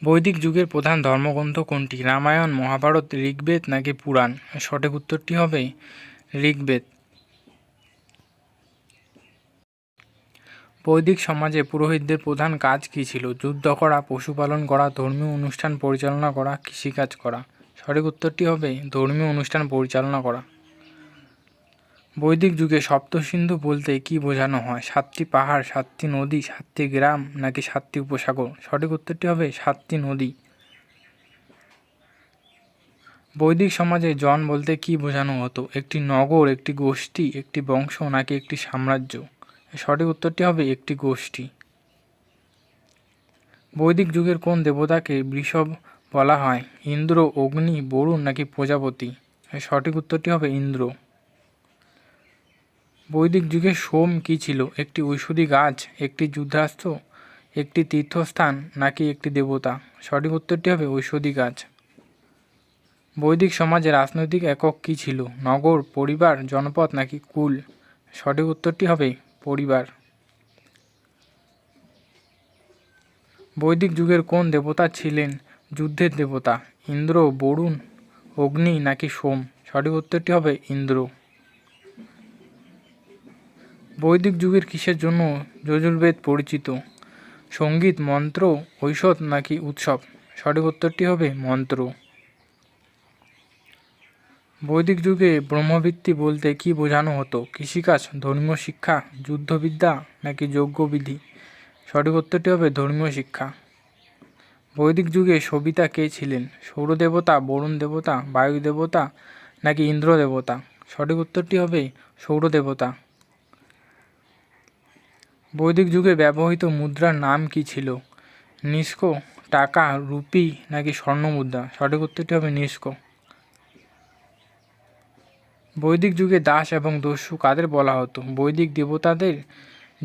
বৈদিক যুগের প্রধান ধর্মগ্রন্থ কোনটি? রামায়ণ, মহাভারত, ঋগ্বেদ নাকি পুরাণ? সঠিক উত্তরটি হবে ঋগ্বেদ। বৈদিক সমাজে পুরোহিতদের প্রধান কাজ কী ছিল? যুদ্ধ করা, পশুপালন করা, ধর্মীয় অনুষ্ঠান পরিচালনা করা, কৃষিকাজ করা। সঠিক উত্তরটি হবে ধর্মীয় অনুষ্ঠান পরিচালনা করা। বৈদিক যুগে সপ্তসিন্ধু বলতে কী বোঝানো হয়? 7টি পাহাড়, 7টি নদী, 7টি গ্রাম নাকি 7টি উপসাগর? সঠিক উত্তরটি হবে 7টি নদী। বৈদিক সমাজে জন বলতে কী বোঝানো হতো? একটি নগর, একটি গোষ্ঠী, একটি বংশ নাকি একটি সাম্রাজ্য? সঠিক উত্তরটি হবে একটি গোষ্ঠী। বৈদিক যুগের কোন দেবতাকে বৃষভ বলা হয়? ইন্দ্র, অগ্নি, বরুণ নাকি প্রজাপতি? সঠিক উত্তরটি হবে ইন্দ্র। বৈদিক যুগে সোম কী ছিল? একটি ঔষধি গাছ, একটি যুদ্ধাস্ত্র, একটি তীর্থস্থান নাকি একটি দেবতা? সঠিক উত্তরটি হবে ঔষধি গাছ। বৈদিক সমাজে রাজনৈতিক একক কী ছিল? নগর, পরিবার, জনপদ নাকি কুল? সঠিক উত্তরটি হবে পরিবার। বৈদিক যুগের কোন দেবতা ছিলেন যুদ্ধের দেবতা? ইন্দ্র, বরুণ, অগ্নি নাকি সোম? সঠিক উত্তরটি হবে ইন্দ্র। বৈদিক যুগের কিসের জন্য যজুর্বেদ পরিচিত? সঙ্গীত, মন্ত্র, ঔষধ নাকি উৎসব? সঠিক উত্তরটি হবে মন্ত্র। বৈদিক যুগে ব্রহ্মবৃত্তি বলতে কী বোঝানো হতো? কৃষিকাজ, ধর্মীয় শিক্ষা, যুদ্ধবিদ্যা নাকি যজ্ঞবিধি? সঠিক উত্তরটি হবে ধর্মীয় শিক্ষা। বৈদিক যুগে সবিতা কে ছিলেন? সৌর দেবতা, বরুণ দেবতা, বায়ু দেবতা নাকি ইন্দ্র দেবতা? সঠিক উত্তরটি হবে সৌর দেবতা। বৈদিক যুগে ব্যবহৃত মুদ্রার নাম কী ছিল? নিষ্ক, টাকা, রুপি নাকি স্বর্ণ মুদ্রা? সঠিক উত্তরটি হবে নিষ্ক। বৈদিক যুগে দাস এবং দস্যু কাদের বলা হতো? বৈদিক দেবতাদের,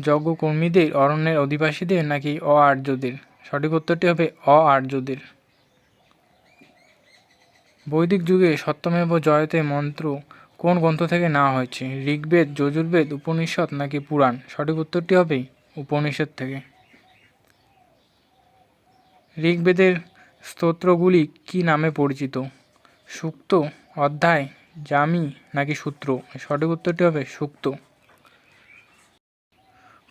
যজ্ঞকর্মীদের, অরণ্যের অধিবাসীদের নাকি অ-আর্যদের? সঠিক উত্তরটি হবে অ-আর্যদের। বৈদিক যুগে সত্যমেব জয়তে মন্ত্র কোন গ্রন্থ থেকে নেওয়া হয়েছে? ঋগ্বেদ, যজুর্বেদ, উপনিষদ নাকি পুরাণ? সঠিক উত্তরটি হবে উপনিষদ থেকে। ঋগ্বেদের স্তোত্রগুলি কী নামে পরিচিত? সূক্ত, অধ্যায়, জামি নাকি সূত্র? সঠিক উত্তরটি হবে সূক্ত।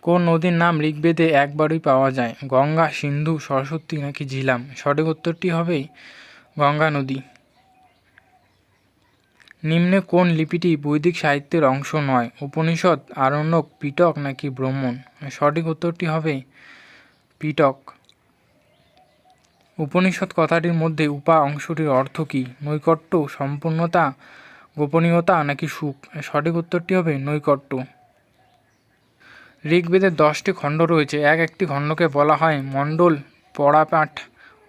কোন নদীর নাম ঋগ্বেদে একবারই পাওয়া যায়? গঙ্গা, সিন্ধু, সরস্বতী নাকি ঝিলাম? সঠিক উত্তরটি হবে গঙ্গা নদী। নিম্নে কোন লিপিটি বৈদিক সাহিত্যের অংশ নয়? উপনিষদ, আরণ্যক, পিটক নাকি ব্রাহ্মণ? সঠিক উত্তরটি হবে পিটক। উপনিষদ কথাটির মধ্যে উপা অংশটির অর্থ কী? নৈকট্য, সম্পূর্ণতা, গোপনীয়তা নাকি সুখ? সঠিক উত্তরটি হবে নৈকট্য। ঋগ্বেদের 10টি খণ্ড রয়েছে, একটি খণ্ডকে বলা হয় মণ্ডল, পরাপাঠ,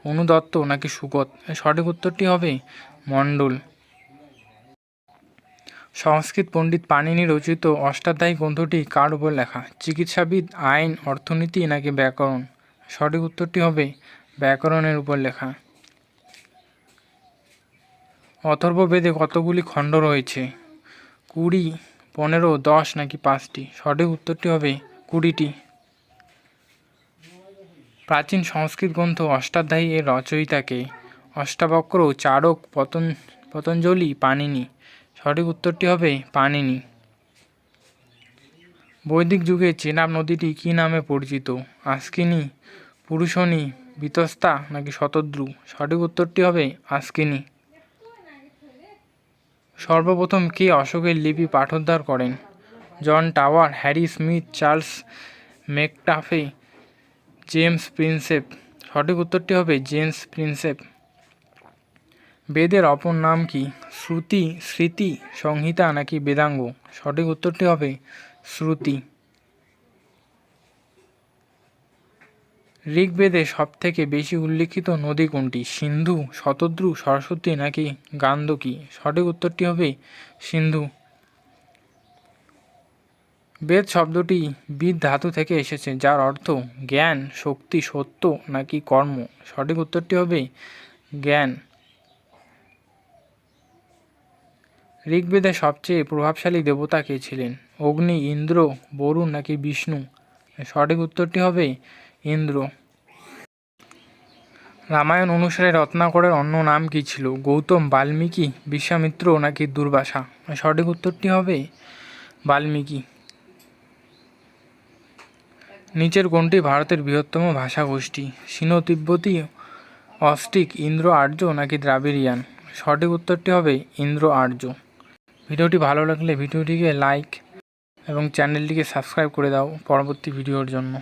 অনুদত্ত নাকি সুকত? সঠিক উত্তরটি হবে মণ্ডল। সংস্কৃত পণ্ডিত পাণিনি রচিত অষ্টাধ্যায়ী গ্রন্থটি কার উপর লেখা? চিকিৎসাবিদ, আইন, অর্থনীতি নাকি ব্যাকরণ? সঠিক উত্তরটি হবে ব্যাকরণের উপর লেখা। অথর্ববেদে কতগুলি খণ্ড রয়েছে? 20, 15, 10 নাকি 5টি? সঠিক উত্তরটি হবে 20টি। প্রাচীন সংস্কৃত গ্রন্থ অষ্টাধ্যায়ী এর রচয়িতা কে? অষ্টাবক্র, চারক, পতঞ্জলি, পাণিনি? সঠিক উত্তরটি হবে পাণিনি। বৈদিক যুগে চেনাব নদীটি কী নামে পরিচিত? আস্কিনী, পুরুষনী, বিতস্তা নাকি শতদ্রু? সঠিক উত্তরটি হবে আস্কিনী। সর্বপ্রথম কে অশোকের লিপি পাঠোদ্ধার করেন? John Tower, Harry Smith, Charles Metcalfe, James Prinsep? সঠিক উত্তরটি হবে জেমস প্রিন্সেপ। বেদের অপর নাম কি? শ্রুতি, স্মৃতি, সংহিতা নাকি বেদাঙ্গ? সঠিক উত্তরটি হবে শ্রুতি। ঋগ্বেদে সবথেকে বেশি উল্লিখিত নদী কোনটি? সিন্ধু, শতদ্রু, সরস্বতী নাকি গান্ধকী? সঠিক উত্তরটি হবে সিন্ধু। বেদ শব্দটি বিদ ধাতু থেকে এসেছে, যার অর্থ জ্ঞান, শক্তি, সত্য নাকি কর্ম? সঠিক উত্তরটি হবে জ্ঞান। ঋগ্বেদের সবচেয়ে প্রভাবশালী দেবতা কে ছিলেন? অগ্নি, ইন্দ্র, বরুণ নাকি বিষ্ণু? সঠিক উত্তরটি হবে ইন্দ্র। রামায়ণ অনুসারে রত্নাকরের অন্য নাম কী ছিল? গৌতম, বাল্মীকি, বিশ্বামিত্র নাকি দুর্বাসা? সঠিক উত্তরটি হবে বাল্মীকি। নিচের কোনটি ভারতের বৃহত্তম ভাষাগোষ্ঠী? সিনো তিব্বতী, অস্ট্রিক, ইন্দো আর্য নাকি দ্রাবিড়িয়ান? সঠিক উত্তরটি হবে ইন্দো আর্য। ভিডিওটি ভালো লাগলে ভিডিওটিকে লাইক এবং চ্যানেলটিকে সাবস্ক্রাইব করে দাও পরবর্তী ভিডিওর জন্য।